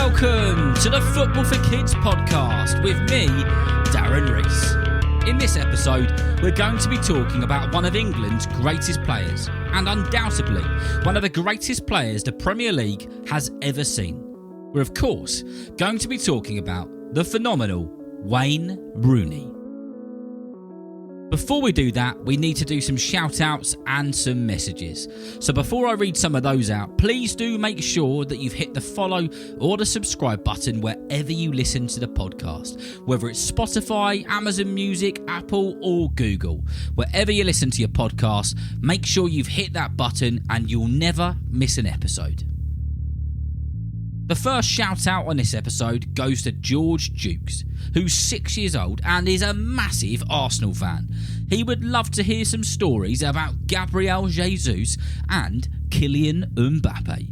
welcome to the Football for Kids podcast with me, Darren Rees. In this episode, we're going to be talking about one of England's greatest players, and undoubtedly one of the greatest players the Premier League has ever seen. We're of course going to be talking about the phenomenal Wayne Rooney. Before we do that, we need to do some shout-outs and some messages. So before I read some of those out, please do make sure that you've hit the follow or the subscribe button wherever you listen to the podcast. Whether it's Spotify, Amazon Music, Apple or Google. Wherever you listen to your podcast, make sure you've hit that button and you'll never miss an episode. The first shout out on this episode goes to George Dukes, who's 6 years old and is a massive Arsenal fan. He would love to hear some stories about Gabriel Jesus and Kylian Mbappe.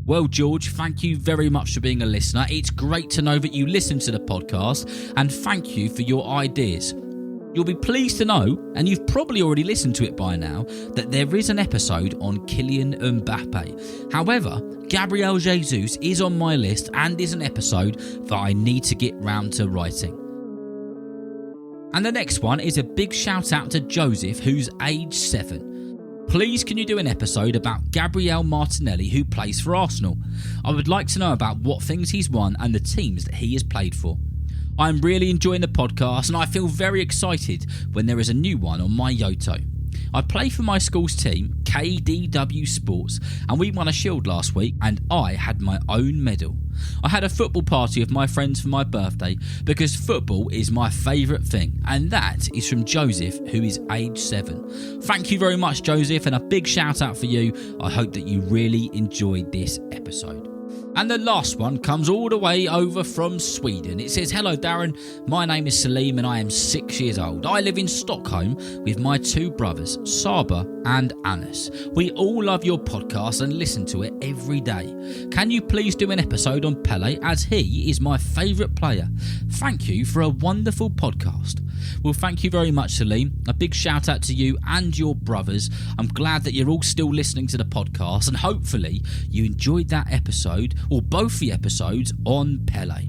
Well, George, thank you very much for being a listener. It's great to know that you listen to the podcast, and thank you for your ideas. You'll be pleased to know, and you've probably already listened to it by now, that there is an episode on Kylian Mbappe. However, Gabriel Jesus is on my list and is an episode that I need to get round to writing. And the next one is a big shout out to Joseph, who's age 7. Please can you do an episode about Gabriel Martinelli, who plays for Arsenal? I would like to know about what things he's won and the teams that he has played for. I'm really enjoying the podcast and I feel very excited when there is a new one on my Yoto. I play for my school's team, KDW Sports, and we won a shield last week and I had my own medal. I had a football party with my friends for my birthday because football is my favourite thing, and that is from Joseph, who is age 7. Thank you very much, Joseph, and a big shout out for you. I hope that you really enjoyed this episode. And the last one comes all the way over from Sweden. It says, "Hello Darren, my name is Salim and I am 6 years old. I live in Stockholm with my 2 brothers, Saba and Anas. We all love your podcast and listen to it every day. Can you please do an episode on Pele, as he is my favourite player? Thank you for a wonderful podcast." Well, thank you very much, Salim. A big shout out to you and your brothers. I'm glad that you're all still listening to the podcast, and hopefully you enjoyed that episode, or both the episodes, on Pele.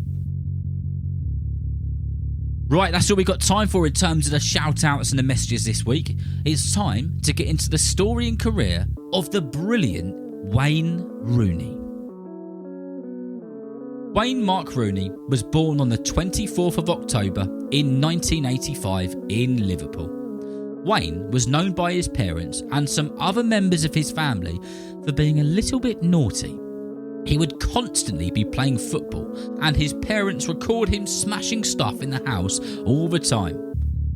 Right, that's all we got time for in terms of the shout outs and the messages this week. It's time to get into the story and career of the brilliant Wayne Rooney. Wayne Mark Rooney was born on the 24th of October in 1985 in Liverpool. Wayne was known by his parents and some other members of his family for being a little bit naughty. He would constantly be playing football, and his parents record him smashing stuff in the house all the time,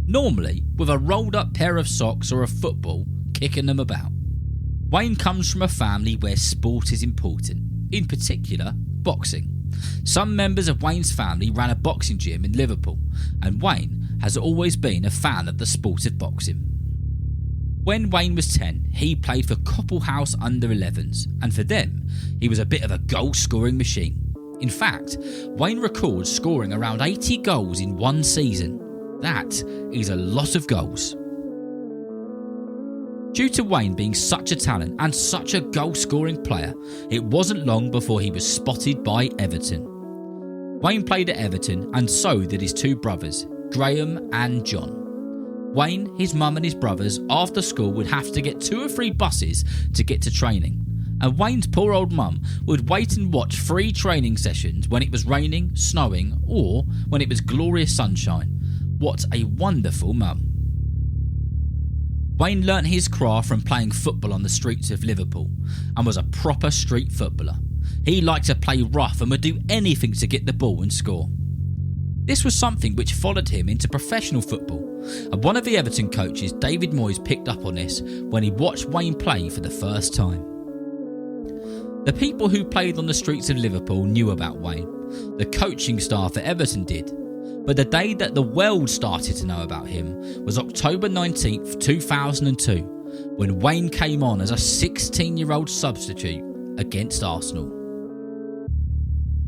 normally with a rolled up pair of socks or a football, kicking them about. Wayne comes from a family where sport is important, in particular boxing. Some members of Wayne's family ran a boxing gym in Liverpool, and Wayne has always been a fan of the sport of boxing. When Wayne was 10, he played for Coppelhouse under-11s, and for them, he was a bit of a goal-scoring machine. In fact, Wayne records scoring around 80 goals in one season. That is a lot of goals. Due to Wayne being such a talent and such a goal-scoring player, it wasn't long before he was spotted by Everton. Wayne played at Everton, and so did his 2 brothers, Graham and John. Wayne, his mum and his brothers, after school would have to get 2 or 3 buses to get to training, and Wayne's poor old mum would wait and watch 3 training sessions when it was raining, snowing, or when it was glorious sunshine. What a wonderful mum. Wayne learnt his craft from playing football on the streets of Liverpool and was a proper street footballer. He liked to play rough and would do anything to get the ball and score. This was something which followed him into professional football, and one of the Everton coaches, David Moyes, picked up on this when he watched Wayne play for the first time. The people who played on the streets of Liverpool knew about Wayne. The coaching staff at Everton did. But the day that the world started to know about him was October 19th, 2002, when Wayne came on as a 16-year-old substitute against Arsenal.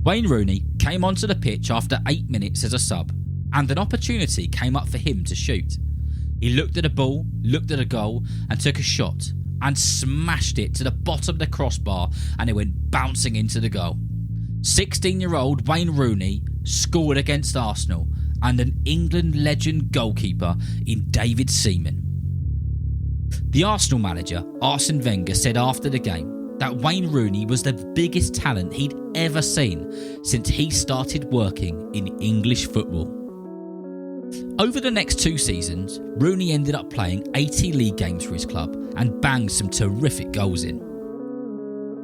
Wayne Rooney came onto the pitch after 8 minutes as a sub, and an opportunity came up for him to shoot. He looked at a ball, looked at a goal, and took a shot, and smashed it to the bottom of the crossbar, and it went bouncing into the goal. 16-year-old Wayne Rooney scored against Arsenal and an England legend goalkeeper in David Seaman. The Arsenal manager, Arsene Wenger, said after the game that Wayne Rooney was the biggest talent he'd ever seen since he started working in English football. Over the next 2 seasons, Rooney ended up playing 80 league games for his club and banged some terrific goals in.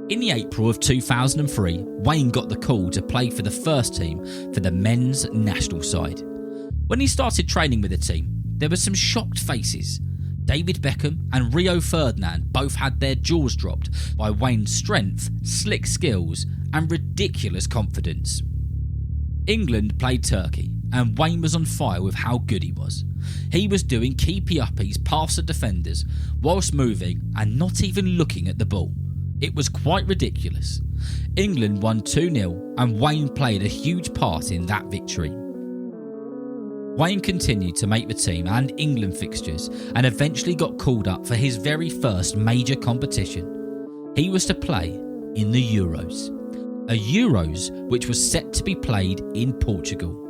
In the April of 2003, Wayne got the call to play for the first team for the men's national side. When he started training with the team, there were some shocked faces. David Beckham and Rio Ferdinand both had their jaws dropped by Wayne's strength, slick skills and ridiculous confidence. England played Turkey and Wayne was on fire with how good he was. He was doing keepy-uppies past the defenders whilst moving and not even looking at the ball. It was quite ridiculous. England won 2-0 and Wayne played a huge part in that victory. Wayne continued to make the team and England fixtures and eventually got called up for his very first major competition. He was to play in the Euros. A Euros which was set to be played in Portugal.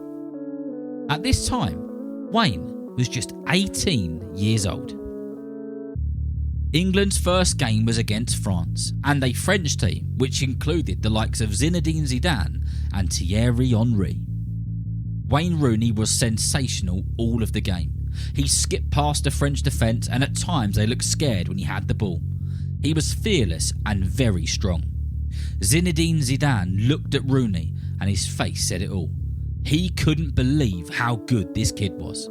At this time, Wayne was just 18 years old. England's first game was against France and a French team which included the likes of Zinedine Zidane and Thierry Henry. Wayne Rooney was sensational all of the game. He skipped past the French defence and at times they looked scared when he had the ball. He was fearless and very strong. Zinedine Zidane looked at Rooney and his face said it all. He couldn't believe how good this kid was.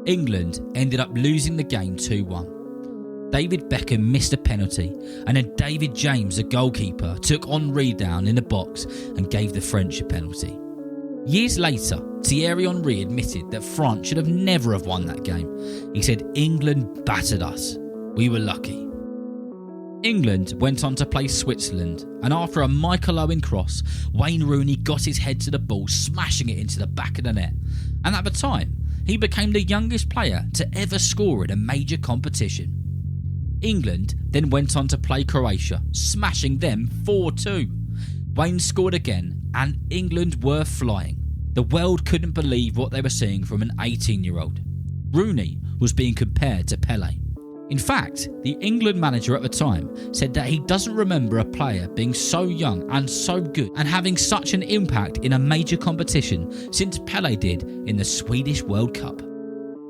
England ended up losing the game 2-1. David Beckham missed a penalty and then David James, the goalkeeper, took Henry down in the box and gave the French a penalty. Years later, Thierry Henry admitted that France should have never have won that game. He said, "England battered us. We were lucky." England went on to play Switzerland and after a Michael Owen cross, Wayne Rooney got his head to the ball, smashing it into the back of the net. And at the time, he became the youngest player to ever score in a major competition. England then went on to play Croatia, smashing them 4-2. Wayne scored again and England were flying. The world couldn't believe what they were seeing from an 18-year-old. Rooney was being compared to Pelé. In fact, the England manager at the time said that he doesn't remember a player being so young and so good and having such an impact in a major competition since Pelé did in the Swedish World Cup.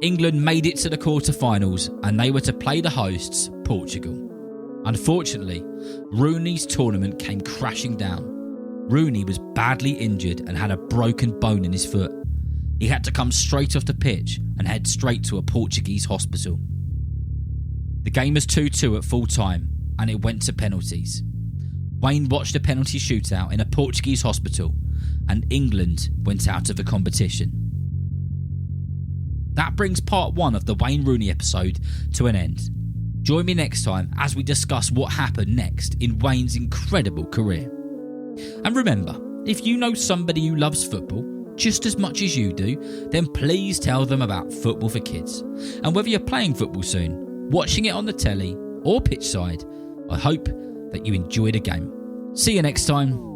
England made it to the quarter-finals and they were to play the hosts, Portugal. Unfortunately, Rooney's tournament came crashing down. Rooney was badly injured and had a broken bone in his foot. He had to come straight off the pitch and head straight to a Portuguese hospital. The game was 2-2 at full time and it went to penalties. Wayne watched a penalty shootout in a Portuguese hospital and England went out of the competition. That brings part 1 of the Wayne Rooney episode to an end. Join me next time as we discuss what happened next in Wayne's incredible career. And remember, if you know somebody who loves football just as much as you do, then please tell them about Football for Kids. And whether you're playing football soon, watching it on the telly or pitch side, I hope that you enjoy the game. See you next time.